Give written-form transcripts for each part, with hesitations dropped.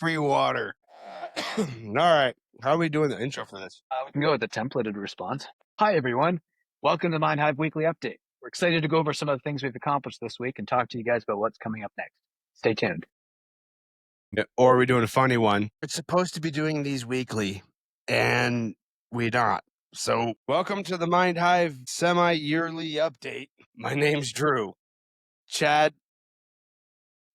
free water. All right. How are we doing the intro for this? We can go with the templated response. Hi, everyone. Welcome to the MindHyv Weekly Update. We're excited to go over some of the things we've accomplished this week and talk to you guys about what's coming up next. Stay tuned. Or are we doing a funny one? It's supposed to be doing these weekly, and we're not. So, welcome to the MindHyv semi-yearly update. My name's Drew. Chad,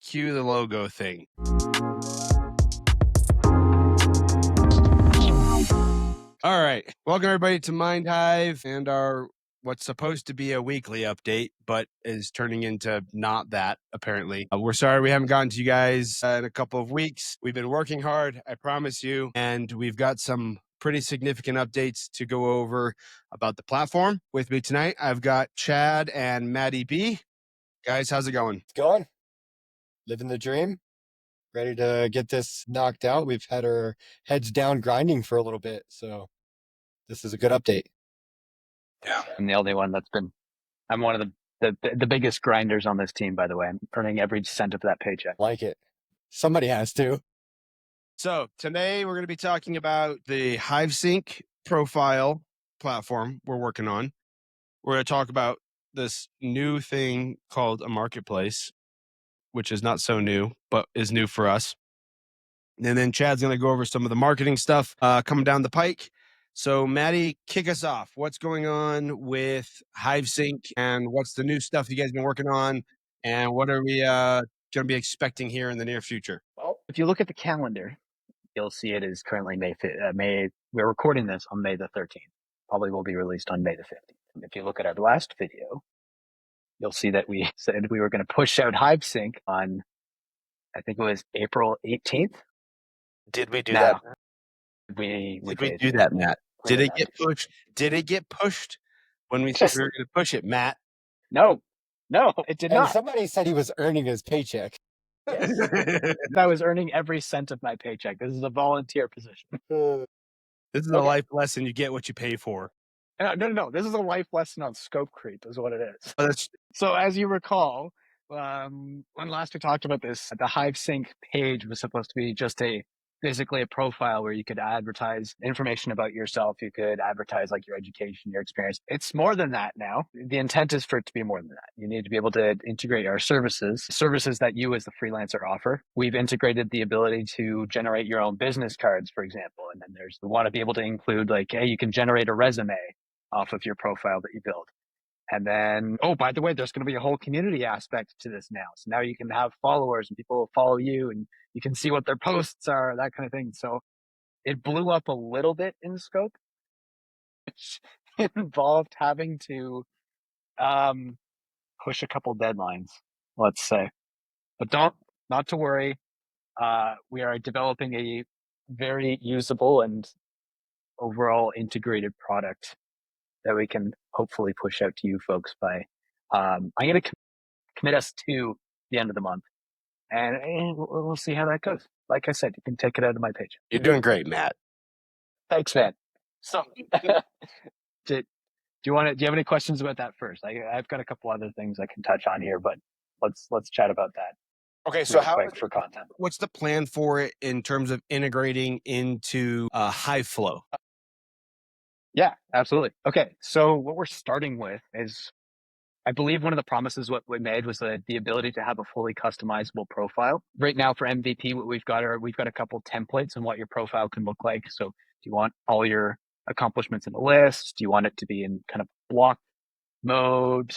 cue the logo thing. All right. Welcome, everybody, to MindHyv and our what's supposed to be a weekly update, but is turning into not that, apparently. We're sorry we haven't gotten to you guys in a couple of weeks. We've been working hard, I promise you, and we've got some pretty significant updates to go over about the platform. With me tonight, I've got Chad and Maddie B. Guys, how's it going? It's going. Living the dream. Ready to get this knocked out. We've had our heads down grinding for a little bit, so this is a good update. Yeah. I'm the only one I'm one of the biggest grinders on this team, by the way. I'm earning every cent of that paycheck. Like it. Somebody has to. So today we're going to be talking about the HyvSync profile platform we're working on. We're going to talk about this new thing called a marketplace, which is not so new, but is new for us. And then Chad's going to go over some of the marketing stuff coming down the pike. So Maddie, kick us off. What's going on with HyvSync and what's the new stuff you guys been working on? And what are we going to be expecting here in the near future? Well, if you look at the calendar, you'll see it is currently May. We're recording this on May the 13th. Probably will be released on May the 15th. If you look at our last video, you'll see that we said we were going to push out HyvSync on, I think it was April 18th. Did we do Now, that? We Did we do that, Matt? Did it get pushed? pushed? Did it get pushed when we said we were going to push it, Matt? No, it did And not. somebody said he was earning his paycheck. Yes. I was earning every cent of my paycheck. This is a volunteer position. This is a life lesson. You get what you pay for. No. This is a life lesson on scope creep is what it is. Oh, So as you recall, when last we talked about this, the HyvSync page was supposed to be just basically a profile where you could advertise information about yourself. You could advertise like your education, your experience. It's more than that now. The intent is for it to be more than that. You need to be able to integrate our services that you as the freelancer offer. We've integrated the ability to generate your own business cards, for example. And then we want to be able to include like, hey, you can generate a resume off of your profile that you build. And then, oh, by the way, there's going to be a whole community aspect to this now. So now you can have followers and people will follow you and you can see what their posts are, that kind of thing. So it blew up a little bit in scope, which involved having to push a couple deadlines, let's say. But not to worry. We are developing a very usable and overall integrated product that we can hopefully push out to you folks by, I'm going to commit us to the end of the month and we'll see how that goes. Like I said, you can take it out of my paycheck. You're doing great, Matt. Thanks, man. So do you have any questions about that first? I've got a couple other things I can touch on here, but let's chat about that. Okay, so for content? What's the plan for it in terms of integrating into HyvFlow? Yeah, absolutely. Okay, so what we're starting with is, I believe one of the promises what we made was the ability to have a fully customizable profile. Right now for MVP, what we've got a couple templates on what your profile can look like. So do you want all your accomplishments in a list? Do you want it to be in kind of block mode?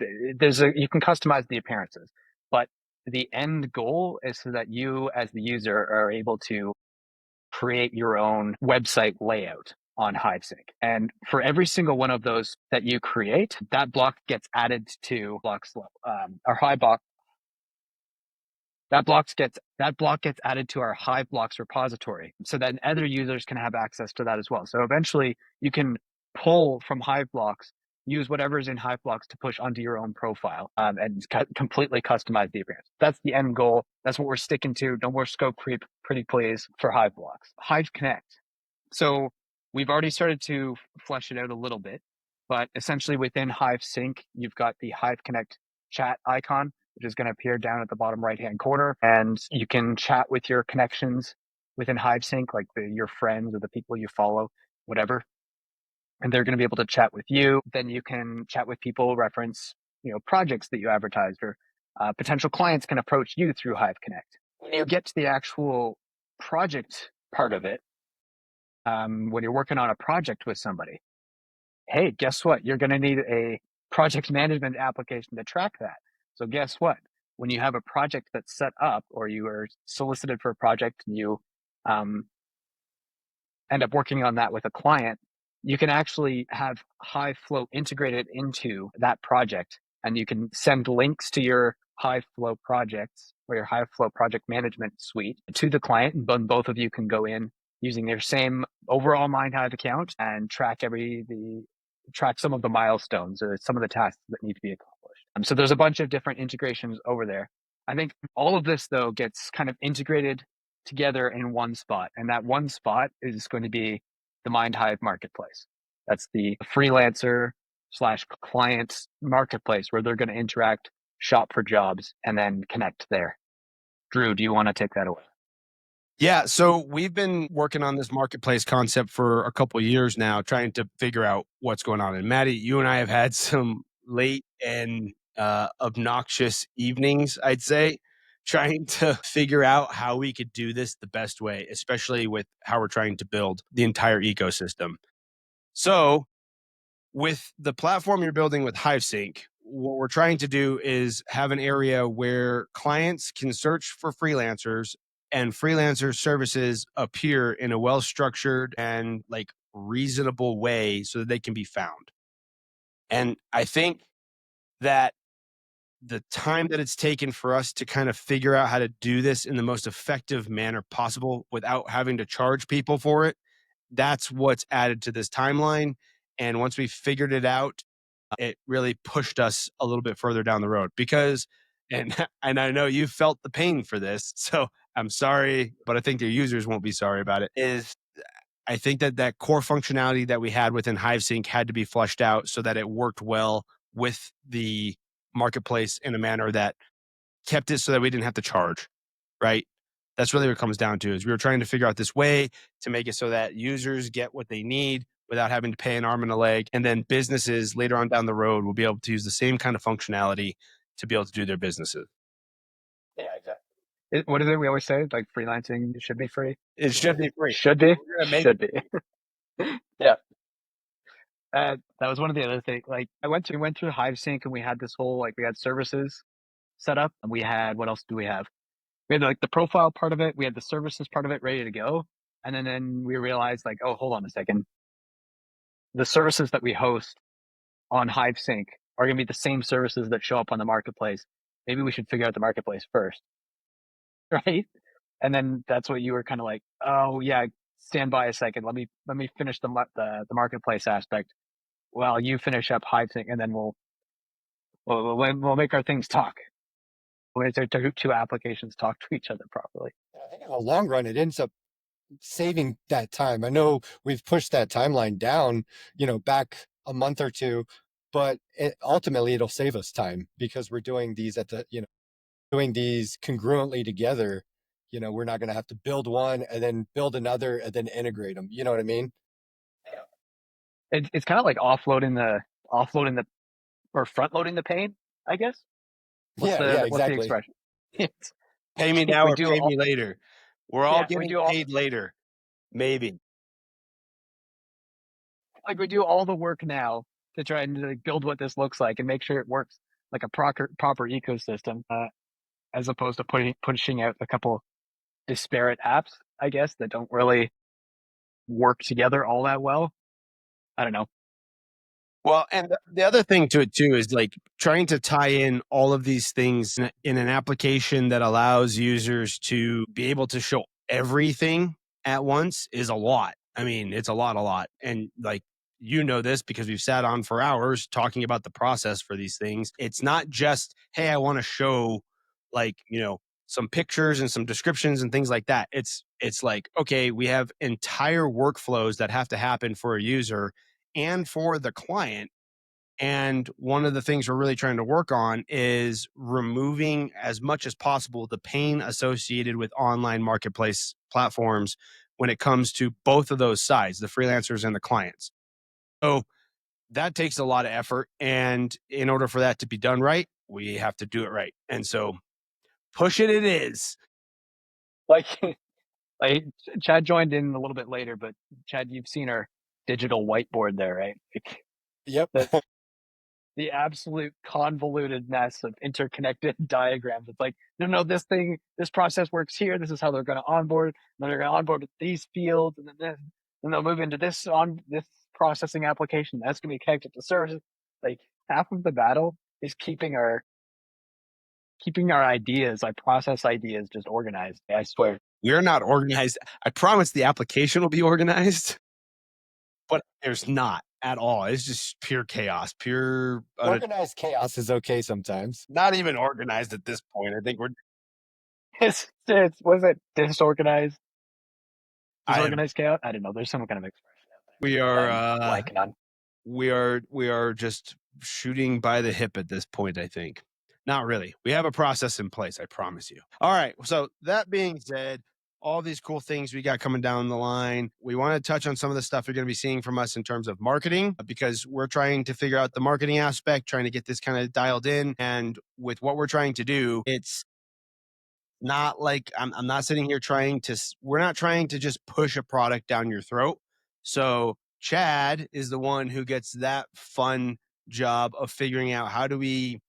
You can customize the appearances, but the end goal is so that you as the user are able to create your own website layout on HyvSync. And for every single one of those that you create, that block gets added to our Hive block. That block gets added to our Hive blocks repository so that other users can have access to that as well. So eventually you can pull from Hive blocks, use whatever's in Hive blocks to push onto your own profile and completely customize the appearance. That's the end goal. That's what we're sticking to. No more scope creep, pretty please, for Hive blocks. Hive Connect. So we've already started to flesh it out a little bit, but essentially within HyvSync, you've got the Hive Connect chat icon. which is going to appear down at the bottom right-hand corner. And you can chat with your connections within HyvSync, like your friends or the people you follow, whatever. And they're going to be able to chat with you. Then you can chat with people, reference, projects that you advertised, or potential clients can approach you through Hive Connect. When you get to the actual project part of it, when you're working on a project with somebody, hey, guess what? You're going to need a project management application to track that. So guess what? When you have a project that's set up, or you are solicited for a project and you end up working on that with a client, you can actually have HyvFlow integrated into that project, and you can send links to your HyvFlow projects or your HyvFlow project management suite to the client, and then both of you can go in using their same overall MindHyv account and track some of the milestones or some of the tasks that need to be accomplished. So there's a bunch of different integrations over there. I think all of this, though, gets kind of integrated together in one spot, and that one spot is going to be the MindHyv Marketplace. That's the freelancer/client marketplace where they're going to interact, shop for jobs, and then connect there. Drew, do you want to take that away? Yeah, so we've been working on this marketplace concept for a couple of years now, trying to figure out what's going on. And Maddie, you and I have had some late and obnoxious evenings, I'd say, trying to figure out how we could do this the best way, especially with how we're trying to build the entire ecosystem. So, with the platform you're building with HyvSync, what we're trying to do is have an area where clients can search for freelancers, and freelancer services appear in a well-structured and like reasonable way so that they can be found. And I think that the time that it's taken for us to kind of figure out how to do this in the most effective manner possible without having to charge people for it, that's what's added to this timeline. And once we figured it out, it really pushed us a little bit further down the road because, and and I know you felt the pain for this, so I'm sorry, but I think the users won't be sorry about it. Is I think that core functionality that we had within HyvSync had to be flushed out so that it worked well with the marketplace in a manner that kept it so that we didn't have to charge, right? That's really what it comes down to is we were trying to figure out this way to make it so that users get what they need without having to pay an arm and a leg. And then businesses later on down the road will be able to use the same kind of functionality to be able to do their businesses. Yeah, exactly. What is it we always say? Like freelancing should be free? It should be free. Should be? Should be. Yeah. That was one of the other things. Like we went through HyvSync, and we had this whole, we had services set up, and we had, what else do we have? We had like the profile part of it. We had the services part of it ready to go. And then we realized oh, hold on a second. The services that we host on HyvSync are going to be the same services that show up on the marketplace. Maybe we should figure out the marketplace first. Right. And then that's what you were kind of like, oh yeah, stand by a second. Let me finish the marketplace aspect while you finish up HyvSync, and then we'll make our things talk. We'll make our two applications talk to each other properly. I think in the long run, it ends up saving that time. I know we've pushed that timeline down, back a month or two, but ultimately it'll save us time because we're doing these doing these congruently together. We're not going to have to build one and then build another and then integrate them. You know what I mean? It's kind of like offloading the or front loading the pain, I guess. What's the expression? Pay me now or pay me later. We're all getting paid later. Maybe. We do all the work now to try and build what this looks like and make sure it works like a proper ecosystem, as opposed to pushing out a couple disparate apps, I guess, that don't really work together all that well. I don't know. Well, and the other thing to it too is trying to tie in all of these things in an application that allows users to be able to show everything at once is a lot. I mean, it's a lot. And this because we've sat on for hours talking about the process for these things. It's not just, hey, I want to show some pictures and some descriptions and things like that. It's like, okay, we have entire workflows that have to happen for a user and for the client And one of the things we're really trying to work on is removing as much as possible the pain associated with online marketplace platforms when it comes to both of those sides, the freelancers and the clients. So that takes a lot of effort. And in order for that to be done right, we have to do it right. And so push it is. Like, like Chad joined in a little bit later, but Chad, you've seen our digital whiteboard there, right? Like, Yep. the absolute convoluted mess of interconnected diagrams. It's like, no, this process works here. This is how they're going to onboard. And then they're going to onboard with these fields, and then they'll move into this processing application. That's going to be connected to services. Like, half of the battle is keeping our ideas, our process ideas, just organized. I swear. We're not organized. I promise the application will be organized, but there's not at all. It's just pure chaos, pure, Organized chaos is okay sometimes. not even organized at this point. I think we're, It's was it disorganized? I am, Disorganized chaos? I don't know. There's some kind of expression out there we that are, I'm blanking on. we are just shooting by the hip at this point, I think. Not really. We have a process in place, I promise you. All right. So that being said, all these cool things we got coming down the line. We want to touch on some of the stuff you're going to be seeing from us in terms of marketing, because we're trying to figure out the marketing aspect, trying to get this kind of dialed in. And with what we're trying to do, it's not like I'm not sitting here we're not trying to just push a product down your throat. So Chad is the one who gets that fun job of figuring out how do we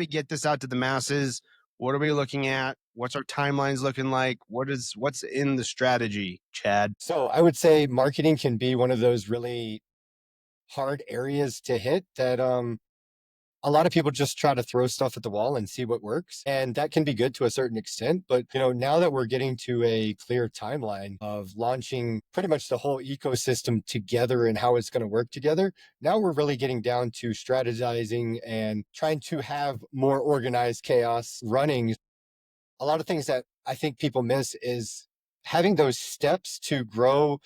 get this out to the masses? What are we looking at? What's our timelines looking like? What's in the strategy, Chad? So I would say marketing can be one of those really hard areas to hit that a lot of people just try to throw stuff at the wall and see what works. And that can be good to a certain extent. But, now that we're getting to a clear timeline of launching pretty much the whole ecosystem together and how it's going to work together, now we're really getting down to strategizing and trying to have more organized chaos running. A lot of things that I think people miss is having those steps to grow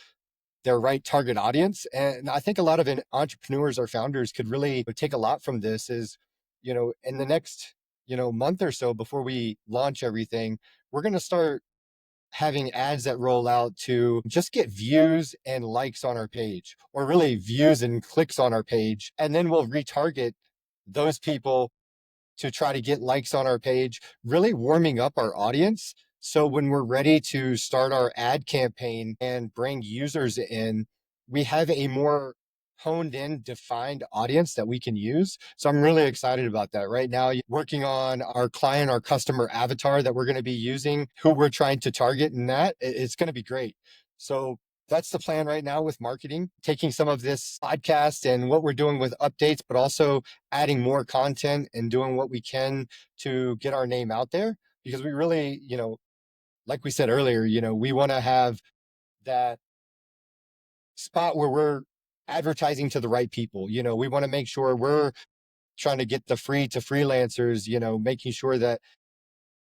their right target audience. And I think a lot of entrepreneurs or founders could really take a lot from this is, in the next, month or so before we launch everything, we're going to start having ads that roll out to just get views and likes on our page, or really views and clicks on our page. And then we'll retarget those people to try to get likes on our page, really warming up our audience. So when we're ready to start our ad campaign and bring users in, we have a more honed in, defined audience that we can use. So I'm really excited about that. Right now, working on our customer avatar that we're going to be using, who we're trying to target, and it's going to be great. So that's the plan right now with marketing, taking some of this podcast and what we're doing with updates, but also adding more content and doing what we can to get our name out there. Because we really, like we said earlier, we want to have that spot where we're advertising to the right people. We want to make sure we're trying to get the free to freelancers, making sure that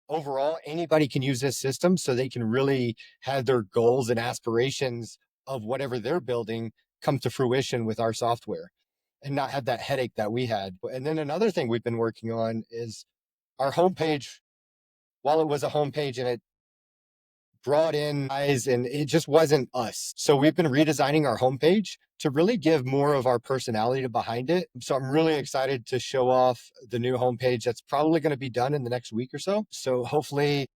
overall anybody can use this system so they can really have their goals and aspirations of whatever they're building come to fruition with our software and not have that headache that we had. And then another thing we've been working on is our homepage. While it was a homepage and it brought in eyes and it just wasn't us. So we've been redesigning our homepage to really give more of our personality behind it. So I'm really excited to show off the new homepage that's probably going to be done in the next week or so. So hopefully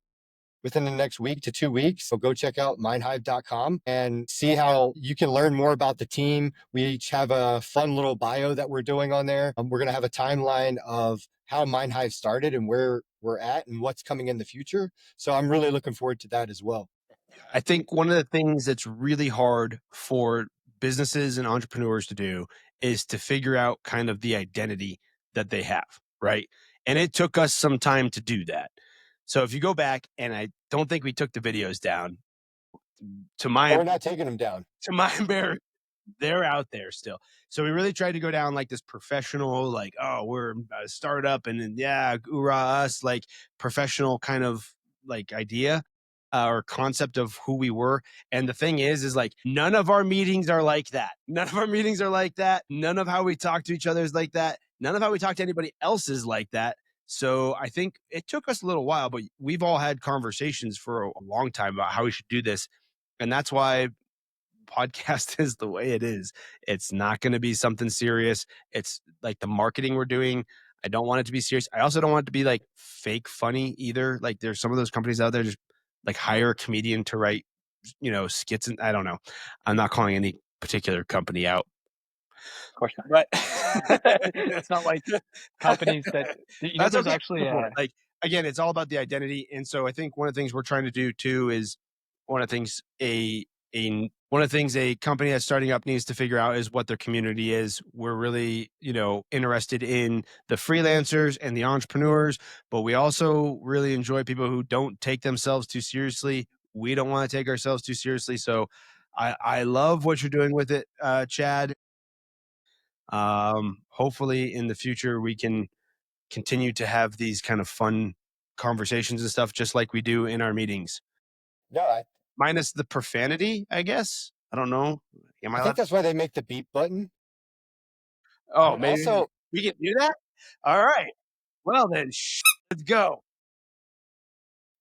within the next week to 2 weeks. So go check out mindhive.com and see how you can learn more about the team. We each have a fun little bio that we're doing on there. We're going to have a timeline of how MindHyv started and where we're at and what's coming in the future. So I'm really looking forward to that as well. I think one of the things that's really hard for businesses and entrepreneurs to do is to figure out kind of the identity that they have, right? And it took us some time to do that. So if you go back, and I don't think we took the videos down, We're not taking them down. to my embarrassment, they're out there still. So we really tried to go down like this professional, like, oh, we're a startup and then, yeah, hoorah us, like professional kind of like idea. or concept of who we were. And the thing is like none of our meetings are like that. None of our meetings are like that. None of how we talk to each other is like that. None of how we talk to anybody else is like that. So I think it took us a little while, but we've all had conversations for a long time about how we should do this. And that's why podcast is the way it is. It's not going to be something serious. It's like the marketing we're doing. I don't want it to be serious. I also don't want it to be like fake funny either. Like there's some of those companies out there just like hire a comedian to write, skits. And I don't know. I'm not calling any particular company out. Of course not. But it's not like companies that that's there's okay. actually Like again, it's all about the identity. And so I think one of the things we're trying to do too is one of the things a company that's starting up needs to figure out is what their community is. We're really, interested in the freelancers and the entrepreneurs, but we also really enjoy people who don't take themselves too seriously. We don't want to take ourselves too seriously. So I love what you're doing with it, Chad. Hopefully in the future we can continue to have these kind of fun conversations and stuff just like we do in our meetings. Yeah, Minus the profanity, I guess. I don't know. Am I I allowed? think that's why they make the beep button. Oh, But maybe also, we can do that? All right. Well then, let's go.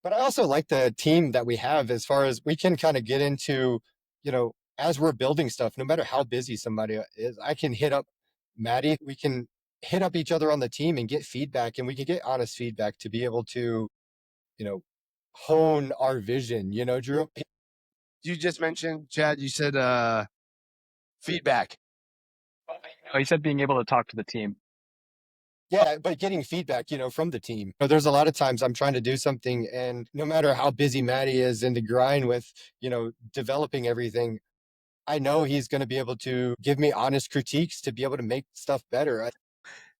but I also like the team that we have as far as we can kind of get into, as we're building stuff, no matter how busy somebody is, I can hit up Maddie. We can hit up each other on the team and get feedback, and we can get honest feedback to be able to, you know, hone our vision, Drew. You just mentioned, Chad, you said feedback. Oh, you said being able to talk to the team. Yeah, but getting feedback, from the team. There's a lot of times I'm trying to do something, and no matter how busy Maddie is in the grind with, developing everything, I know he's going to be able to give me honest critiques to be able to make stuff better.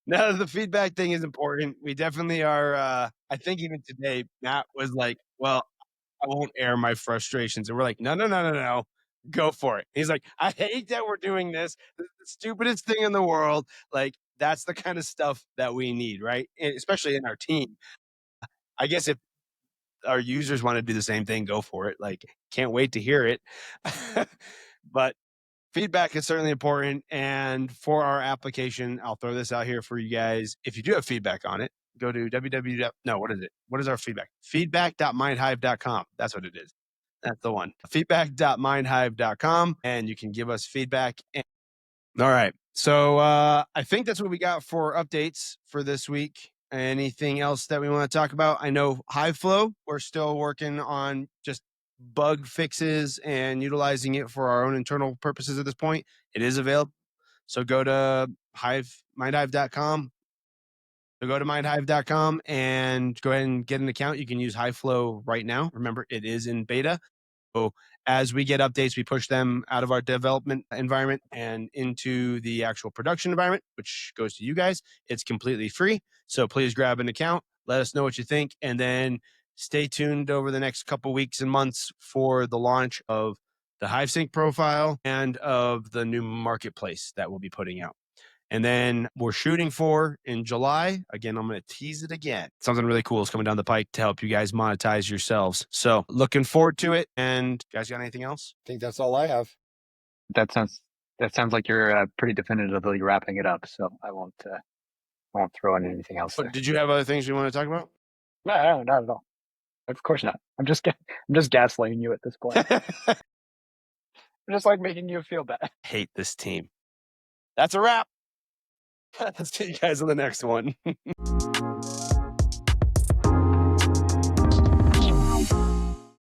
No, the feedback thing is important. We definitely are. I think even today, Matt was like, well, I won't air my frustrations. And we're like, no, no, no, no, no. Go for it. He's like, I hate that we're doing this. This is the stupidest thing in the world. Like, that's the kind of stuff that we need, right? And especially in our team. I guess if our users want to do the same thing, go for it. Like, can't wait to hear it. But feedback is certainly important. And for our application, I'll throw this out here for you guys. If you do have feedback on it, go to www. No, what is it? What is our feedback? Feedback.mindhive.com. That's what it is. That's the one. Feedback.mindhive.com. And you can give us feedback. All right. So I think that's what we got for updates for this week. Anything else that we want to talk about? I know HyvFlow, we're still working on just bug fixes and utilizing it for our own internal purposes at this point. It is available. So go to mindhive.com. So go to mindhive.com and go ahead and get an account. You can use HyvFlow right now. Remember, it is in beta. So as we get updates, we push them out of our development environment and into the actual production environment, which goes to you guys. It's completely free. So please grab an account. Let us know what you think. And then stay tuned over the next couple weeks and months for the launch of the HyvSync profile and of the new marketplace that we'll be putting out. And then we're shooting for in July. Again, I'm going to tease it again. Something really cool is coming down the pike to help you guys monetize yourselves. So looking forward to it. And guys, got anything else? I think that's all I have. That sounds like you're pretty definitively wrapping it up. So I won't throw in anything else there. Did you have other things you want to talk about? No, not at all. Of course not. I'm just gaslighting you at this point. I'm just like making you feel bad. Hate this team. That's a wrap. Let's see you guys on the next one.